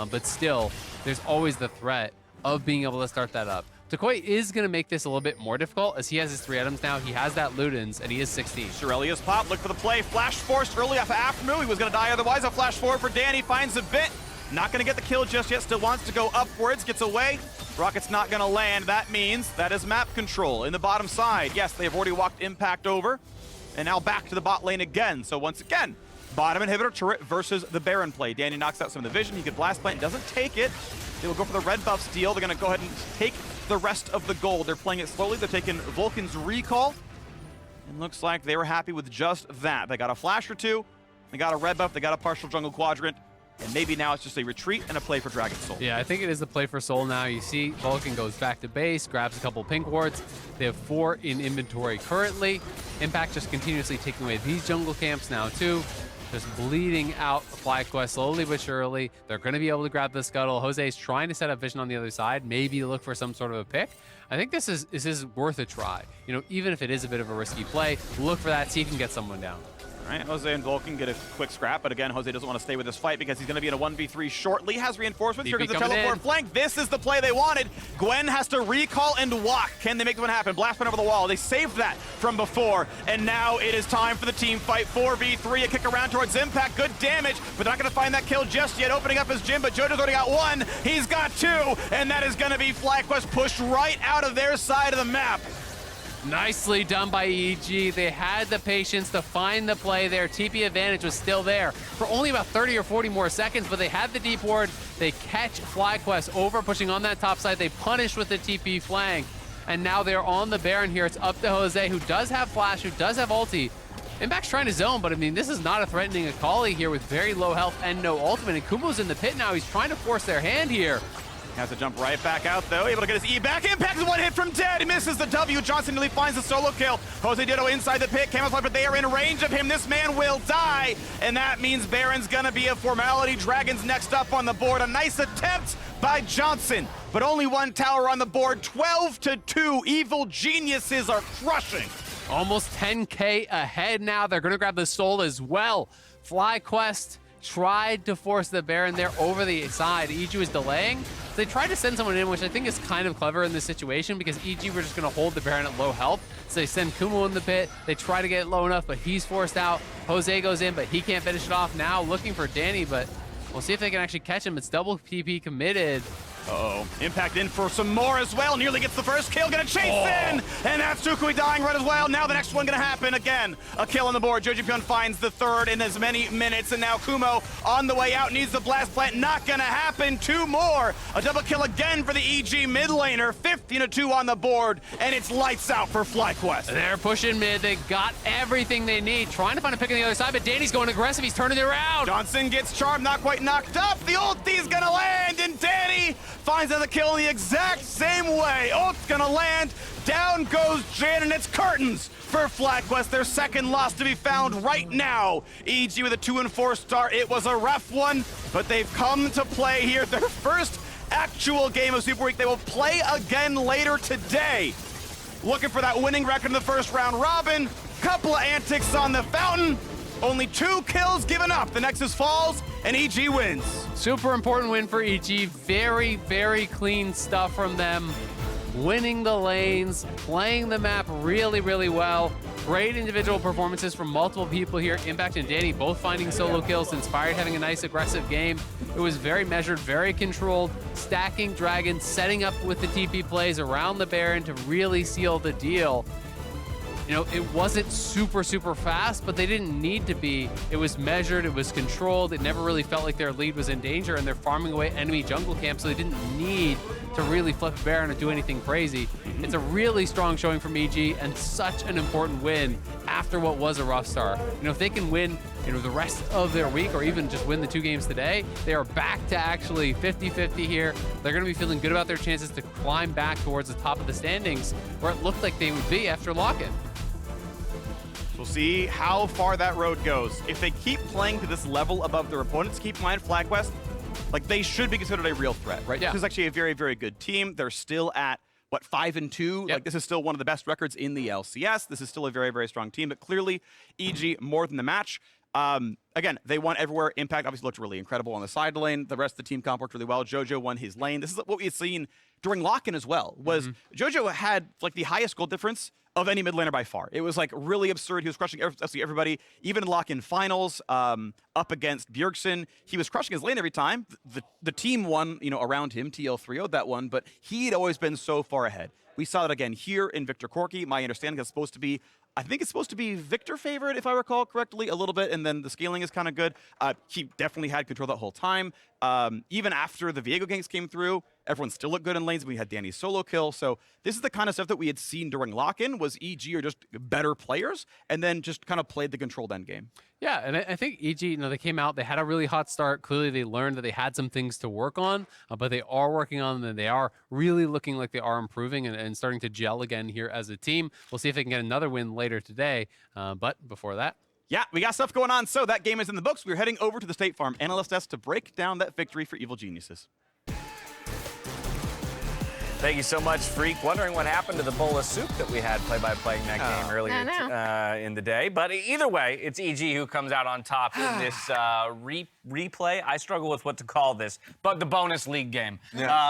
But still, there's always the threat of being able to start that up. toucouille is going to make this a little bit more difficult as he has his 3 items now. He has that Ludens, and he is 16. Shirelia's pop, look for the play. Flash forced early off of aphromoo. He was going to die otherwise. A flash forward for Danny, finds a bit. Not going to get the kill just yet, still wants to go upwards, gets away. Rocket's not going to land. That means that is map control in the bottom side. Yes, they have already walked Impact over, and now back to the bot lane again. So once again, bottom inhibitor turret versus the Baron play. Danny knocks out some of the vision. He could blast plant, doesn't take it. They will go for the red buff steal. They're going to go ahead and take the rest of the gold. They're playing it slowly. They're taking Vulcan's recall. And looks like they were happy with just that. They got a flash or 2. They got a red buff. They got a partial jungle quadrant. And maybe now it's just a retreat and a play for Dragon Soul. Yeah, I think it is the play for Soul now. You see Vulcan goes back to base, grabs a couple pink wards. They have 4 in inventory currently. Impact just continuously taking away these jungle camps now too. Just bleeding out FlyQuest slowly but surely. They're going to be able to grab the scuttle. Jose's trying to set up vision on the other side, maybe look for some sort of a pick. I think this is worth a try. You know, even if it is a bit of a risky play, look for that, see if you can get someone down. All right, Jose and Vulcan get a quick scrap, but again, Jose doesn't want to stay with this fight because he's going to be in a 1v3 shortly. Has reinforcements. Here comes the teleport flank. This is the play they wanted. Gwen has to recall and walk. Can they make one happen? Blast plant over the wall. They saved that from before, and now it is time for the team fight. 4v3, a kick around towards Impact. Good damage, but they're not going to find that kill just yet. Opening up his Jhin, but Jojo's already got 1. He's got 2, and that is going to be FlyQuest pushed right out of their side of the map. Nicely done by EG. They had the patience to find the play there. TP advantage was still there for only about 30 or 40 more seconds, but they had the deep ward. They catch FlyQuest over, pushing on that top side. They punish with the TP flank, and now they're on the Baron here. It's up to Jose, who does have flash, who does have ulti. Impact's trying to zone, but I mean, this is not a threatening Akali here with very low health and no ultimate, and Kumo's in the pit now. He's trying to force their hand here. Has to jump right back out, though. Able to get his E back. Impact is 1 hit from dead. He misses the W. Johnsun nearly finds the solo kill. Josedeodo inside the pit. Camouflage, but they are in range of him. This man will die. And that means Baron's going to be a formality. Dragons next up on the board. A nice attempt by Johnsun, but only 1 tower on the board. 12-2. Evil geniuses are crushing. Almost 10K ahead now. They're going to grab the soul as well. FlyQuest tried to force the Baron there over the side. EG was delaying. So they tried to send someone in, which I think is kind of clever in this situation because EG were just going to hold the Baron at low health. So they send Kumo in the pit. They try to get it low enough, but he's forced out. Jose goes in, but he can't finish it off. Now looking for Danny, but we'll see if they can actually catch him. It's double TP committed. Uh-oh. Impact in for some more as well. Nearly gets the first kill. Gonna chase in. And that's toucouille dying right as well. Now the next one gonna happen again. A kill on the board. jojopyun finds the 3rd in as many minutes. And now Kumo on the way out needs the blast plant. Not gonna happen. 2 more. A double kill again for the EG mid laner. 15-2 on the board. And it's lights out for FlyQuest. They're pushing mid. They got everything they need. Trying to find a pick on the other side, but Danny's going aggressive. He's turning it around. Johnsun gets charmed. Not quite knocked up. The ulti's gonna land. And Danny finds another kill in the exact same way. Ult's gonna land. Down goes Jhin, and it's curtains for FlyQuest. Their 2nd loss to be found right now. EG with a 2-4 start. It was a rough one, but they've come to play here. Their first actual game of Super Week. They will play again later today. Looking for that winning record in the first round robin. Couple of antics on the fountain. Only 2 kills given up. The Nexus falls, and EG wins. Super important win for EG. Very, very clean stuff from them. Winning the lanes, playing the map really, really well. Great individual performances from multiple people here. Impact and Danny both finding solo kills. Inspired having a nice aggressive game. It was very measured, very controlled, stacking dragons, setting up with the TP plays around the Baron to really seal the deal. You know, it wasn't super fast, but they didn't need to be. It was measured, it was controlled. It never really felt like their lead was in danger, and they're farming away enemy jungle camp, so they didn't need to really flip Baron or do anything crazy. It's a really strong showing from EG and such an important win after what was a rough start. You know, if they can win, you know, the rest of their week or even just win the 2 games today, they are back to actually 50-50 here. They're going to be feeling good about their chances to climb back towards the top of the standings where it looked like they would be after lock-in. We'll see how far that road goes. If they keep playing to this level above their opponents, keep in mind FlyQuest, like they should be considered a real threat, right? Yeah. This is actually a very good team. They're still at, what, 5-2? Yep. Like this is still one of the best records in the LCS. This is still a very strong team, but clearly EG more than the match. Again, they won everywhere. Impact obviously looked really incredible on the side lane. The rest of the team comp worked really well. Jojo won his lane. This is what we had seen during lock-in as well, was Jojo had like the highest goal difference of any mid laner by far. It was like really absurd. He was crushing everybody, even in lock-in finals, up against Bjergsen. He was crushing his lane every time. The team won, you know, around him. TL 3-0'd that one, but he'd always been so far ahead. We saw that again here in Viktor Corki. My understanding is supposed to be, I think it's supposed to be Viktor favored, if I recall correctly, a little bit, and then the scaling is kind of good. He definitely had control that whole time. Even after the Viego ganks came through, everyone still looked good in lanes. We had Danny's solo kill. So this is the kind of stuff that we had seen during lock-in, was EG are just better players, and then just kind of played the controlled end game. Yeah, and I think EG, you know, they came out, they had a really hot start. Clearly, they learned that they had some things to work on, but they are working on them, and they are really looking like they are improving and starting to gel again here as a team. We'll see if they can get another win later today, but before that, yeah, we got stuff going on. So that game is in the books. We're heading over to the State Farm Analyst Desk to break down that victory for Evil Geniuses. Thank you so much, Phreak. Wondering what happened to the bowl of soup that we had play-by-playing that game earlier in the day. But either way, it's EG who comes out on top in this replay. I struggle with what to call this, but the bonus league game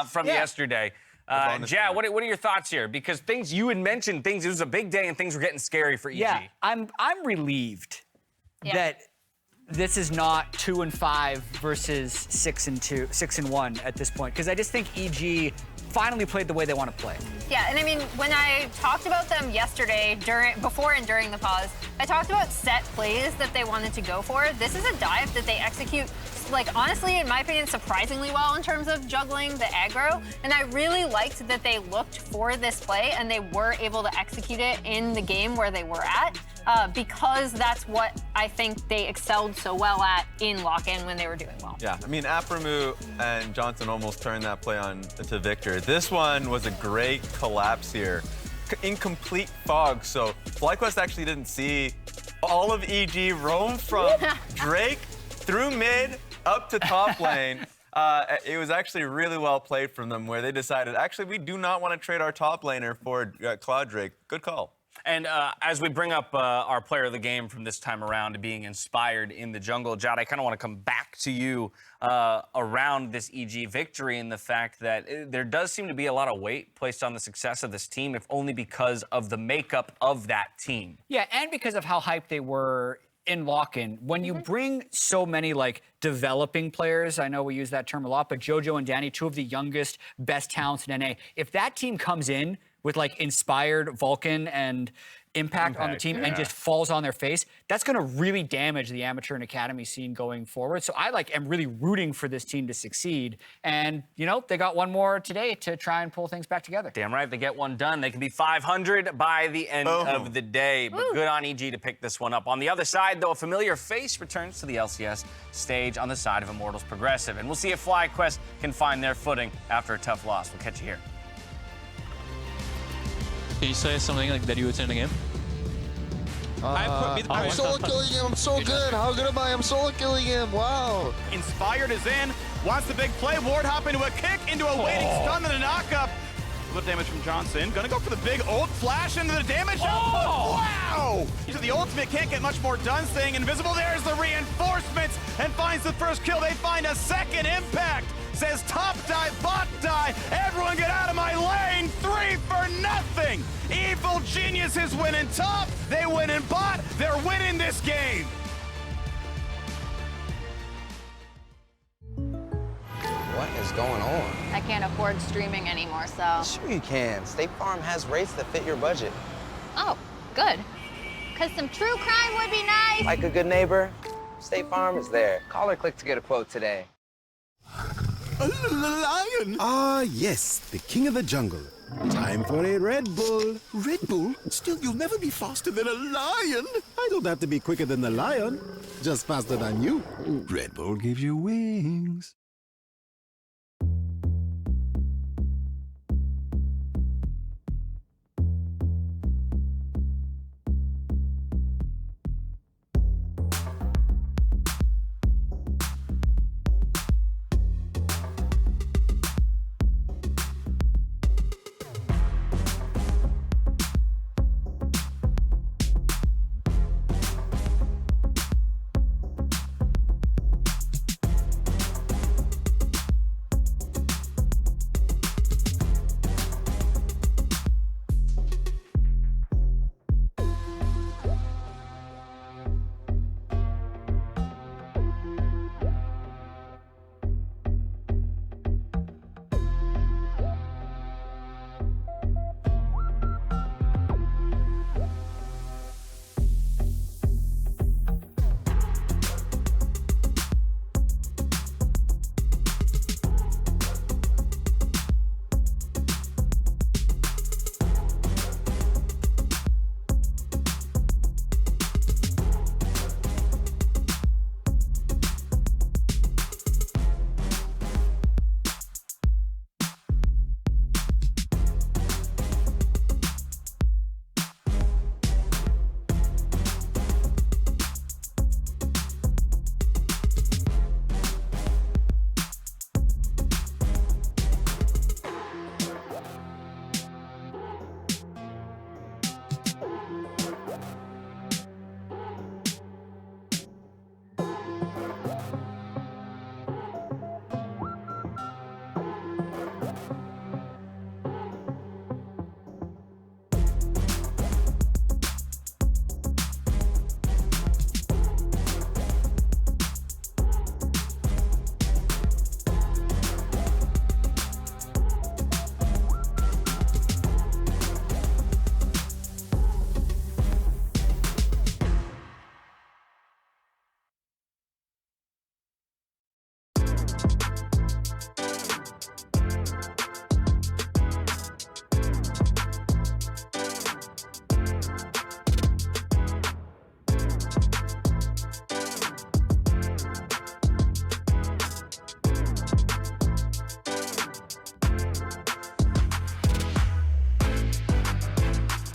from yesterday. Ja, what are your thoughts here? Because things you had mentioned, it was a big day and things were getting scary for EG. Yeah, I'm relieved that this is not 2-5 versus 6-1 at this point, because I just think EG finally played the way they want to play. Yeah, and I mean, when I talked about them yesterday, before and during the pause, I talked about set plays that they wanted to go for. This is a dive that they execute, like, honestly, in my opinion, surprisingly well in terms of juggling the aggro. And I really liked that they looked for this play and they were able to execute it in the game where they were at, because that's what I think they excelled so well at in lock-in when they were doing well. Yeah, I mean, aphromoo and Johnsun almost turned that play on to Viktor. This one was a great collapse here. Incomplete fog, so FlyQuest actually didn't see all of EG roam from Drake through mid up to top lane. It was actually really well played from them, where they decided, actually, we do not want to trade our top laner for Claude Drake. Good call. And as we bring up our player of the game from this time around being inspired in the jungle, Jad, I kind of want to come back to you around this EG victory and the fact that there does seem to be a lot of weight placed on the success of this team, if only because of the makeup of that team. Yeah, and because of how hyped they were in lock-in. When you bring so many like developing players, I know we use that term a lot, but Jojo and Danny, two of the youngest, best talents in NA, if that team comes in with like inspired Vulcan and Impact on the team and just falls on their face, that's going to really damage the amateur and academy scene going forward. So I am really rooting for this team to succeed. And, you know, they got one more today to try and pull things back together. Damn right, they get one done. They can be 500 by the end of the day. But good on EG to pick this one up. On the other side, though, a familiar face returns to the LCS stage on the side of Immortals Progressive. And we'll see if FlyQuest can find their footing after a tough loss. We'll catch you here. Can you say something like that you would say in the game? I'm solo killing him. I'm so good. How good am I? I'm solo killing him. Wow. Inspired is in. Wants the big play. Ward hop into a kick, into a waiting stun and a knock-up. Good damage from Johnsun. Gonna go for the big ult flash into the damage output. Wow! Wow! Use of the ultimate can't get much more done. Staying invisible. There's the reinforcements and finds the first kill. They find a second impact. Says top die, bot die. Everyone get out of my lane. 3 for nothing. Evil Geniuses win in top. They win in bot. They're winning this game. What is going on? I can't afford streaming anymore, so. Sure you can. State Farm has rates that fit your budget. Oh, good. Because some true crime would be nice. Like a good neighbor, State Farm is there. Call or click to get a quote today. A lion! Ah, yes, the king of the jungle. Time for a Red Bull. Red Bull? Still, you'll never be faster than a lion. I don't have to be quicker than the lion, just faster than you. Red Bull gives you wings.